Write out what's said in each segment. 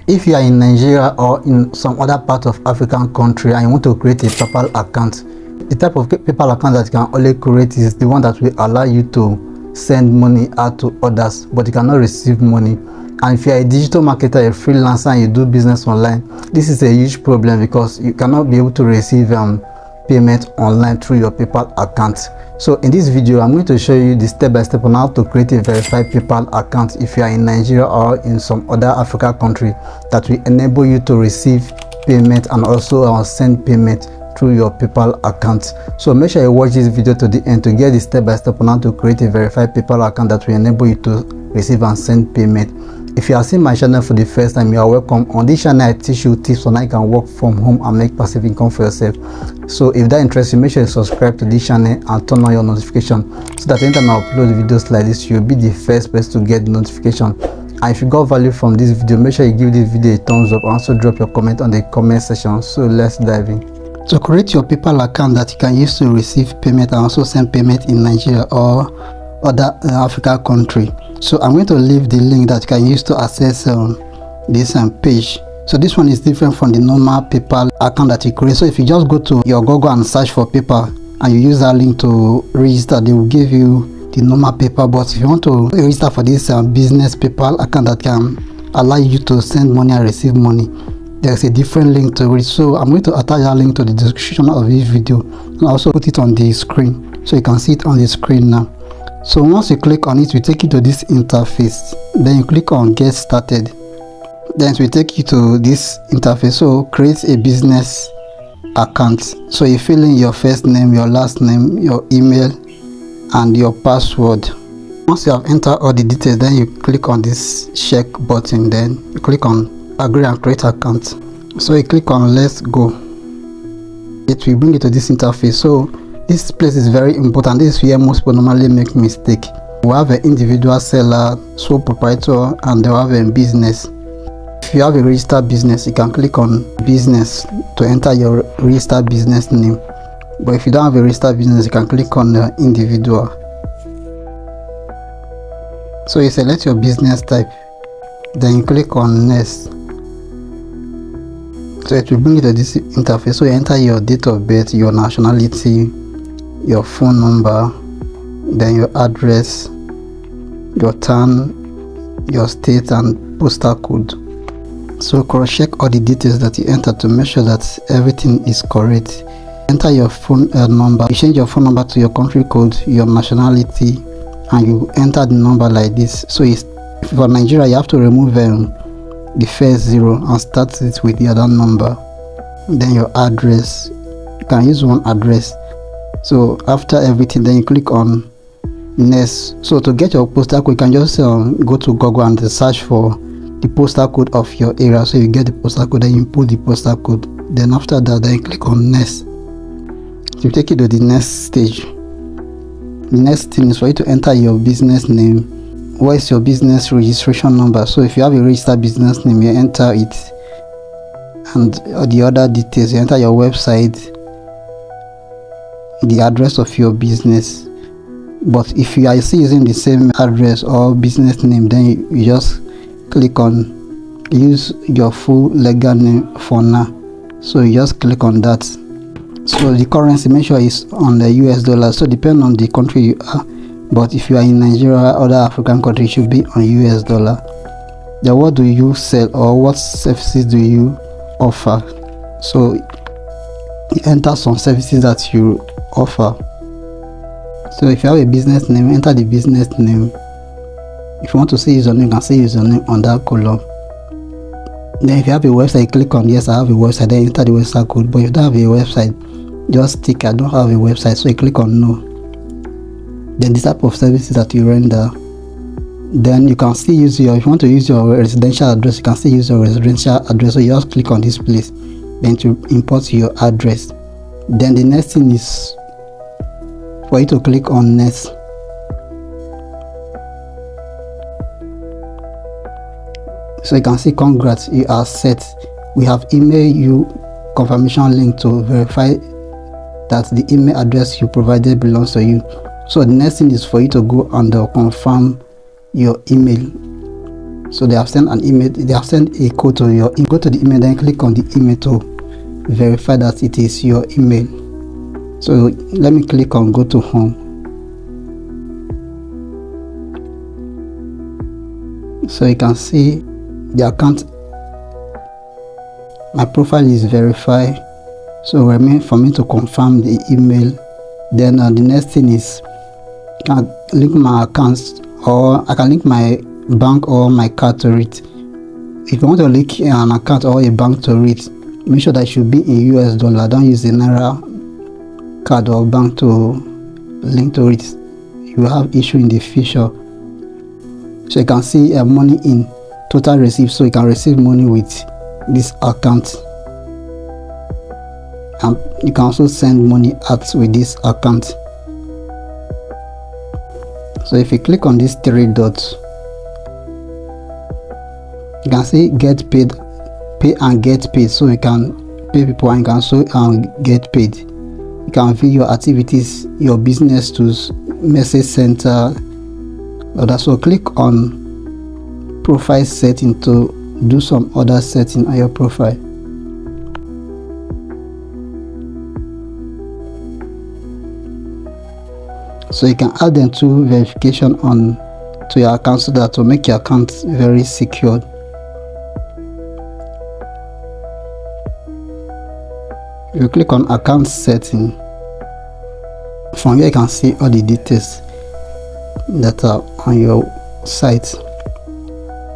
If you are in Nigeria or in some other part of African country and you want to create a PayPal account, the type of PayPal account that you can only create is the one that will allow you to send money out to others, but you cannot receive money. And if you are a digital marketer, a freelancer, and you do business online, this is a huge problem because you cannot be able to receive payment online through your PayPal account. So in this video, I'm going to show you the step-by-step on how to create a verified PayPal account if you are in Nigeria or in some other Africa country that will enable you to receive payment and also send payment through your PayPal account. So make sure you watch this video to the end to get the step-by-step on how to create a verified PayPal account that will enable you to receive and send payment. If you are seeing my channel for the first time, you are welcome. On this channel, I teach you tips on how you can work from home and make passive income for yourself. So if that interests you, make sure you subscribe to this channel and turn on your notification so that anytime I upload videos like this, you'll be the first person to get the notification. And if you got value from this video, make sure you give this video a thumbs up and also drop your comment on the comment section. So let's dive in. To create your PayPal account that you can use to receive payment and also send payment in Nigeria or other Africa country. So I'm going to leave the link that you can use to access this page. So this one is different from the normal PayPal account that you create. So if you just go to your Google and search for PayPal and you use that link to register, they will give you the normal PayPal. But if you want to register for this business PayPal account that can allow you to send money and receive money, there's a different link to it. So I'm going to attach that link to the description of this video and also put it on the screen so you can see it on the screen now. So once you click on it, it will take you to this interface. Then you click on get started. Then it will take you to this interface. So create a business account. So you fill in your first name, your last name, your email and your password. Once you have entered all the details, then you click on this check button. Then you click on agree and create account. So you click on let's go. It will bring you to this interface. So this place is very important. This is where most people normally make mistake. We have an individual seller, sole proprietor, and they have a business. If you have a registered business, you can click on business to enter your registered business name. But if you don't have a registered business, you can click on the individual. So you select your business type, then you click on next. So it will bring you to this interface. So you enter your date of birth, your nationality, your phone number, then your address, your town, your state and postal code. So cross check all the details that you enter to make sure that everything is correct. Enter your phone number. You change your phone number to your country code, your nationality, and you enter the number like this. So if for Nigeria, you have to remove the first 0 and start it with the other number. Then your address, you can use one address. So after everything, then you click on next. So to get your postal code, you can just go to Google and search for the postal code of your area. So you get the postal code, then you put the postal code. Then after that, then you click on next. It will take you to the next stage. The next thing is for you to enter your business name. What is your business registration number? So if you have a registered business name, you enter it, and the other details, you enter your website, the address of your business. But if you are still using the same address or business name, then you just click on use your full legal name for now. So you just click on that. So the currency, make sure is on the US dollar. So depend on the country you are, but if you are in Nigeria or other African country, it should be on US dollar. Then what do you sell or what services do you offer? So you enter some services that you offer. So if you have a business name, enter the business name. If you want to see username, you can see username on that column. Then if you have a website, click on yes, I have a website, then enter the website code. But if you don't have a website, just tick I don't have a website, so you click on no. Then the type of services that you render, then you can still use your, if you want to use your residential address, you can still use your residential address. So you just click on this place, then to import your address. Then the next thing is for you to click on next. So you can see congrats, you are set. We have emailed you confirmation link to verify that the email address you provided belongs to you. So the next thing is for you to go and confirm your email. So they have sent an email, they have sent a code to your, you go to the email, then click on the email to verify that it is your email. So let me click on go to home. So you can see the account, my profile is verified. So remain for me to confirm the email. Then the next thing is I can link my accounts, or I can link my bank or my card to it. If you want to link an account or a bank to it, make sure that it should be in US dollar. Don't use the Naira card or bank to link to it. You will have issue in the future. So you can see money in total received, so you can receive money with this account, and you can also send money out with this account. So if you click on these three dots, you can see get paid, pay and get paid. So you can pay people and you can also get paid. You can view your activities, your business tools, message center, so click on profile setting to do some other setting on your profile. So you can add them to verification on to your account, so that will make your account very secured. You click on account setting. From here you can see all the details that are on your site.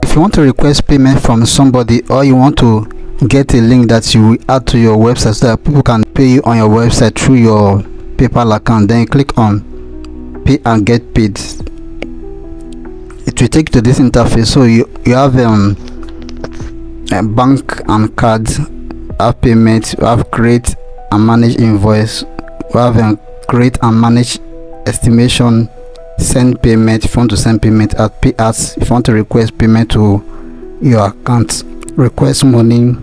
If you want to request payment from somebody, or you want to get a link that you will add to your website so that people can pay you on your website through your PayPal account, then you click on pay and get paid. It will take you to this interface. So you have a bank and cards, have payment, you have create and manage invoice, you have create and manage estimation, send payment if you want to send payment, at pay as if you want to request payment to your account, request money,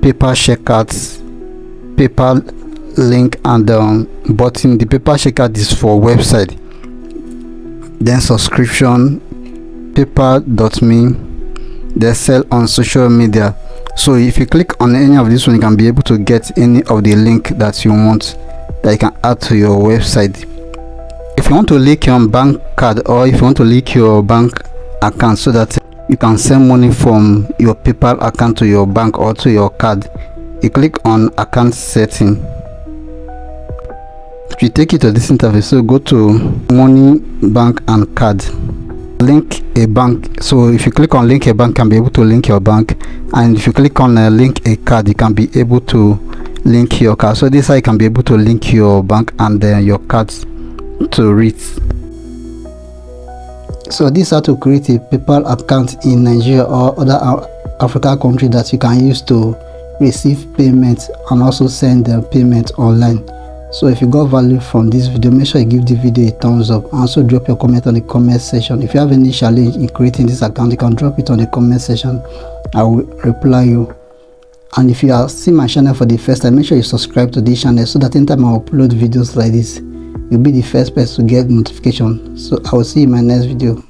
PayPal checkouts, PayPal link, and button. The PayPal checkout is for website, then subscription, PayPal.me, they sell on social media. So if you click on any of this one, you can be able to get any of the link that you want that you can add to your website. If you want to link your bank card, or if you want to link your bank account so that you can send money from your PayPal account to your bank or to your card, you click on account setting. It will take you to this interface. So go to money, bank and card, link a bank. So if you click on link a bank, you can be able to link your bank, and if you click on link a card, you can be able to link your card. So this is how you can be able to link your bank and your cards to read. So this is how to create a PayPal account in Nigeria or other African country that you can use to receive payments and also send the payment online. So if you got value from this video, make sure you give the video a thumbs up, and also drop your comment on the comment section. If you have any challenge in creating this account, you can drop it on the comment section. I will reply you. And if you are seeing my channel for the first time, make sure you subscribe to this channel so that anytime I upload videos like this, you'll be the first person to get notification. So I will see you in my next video.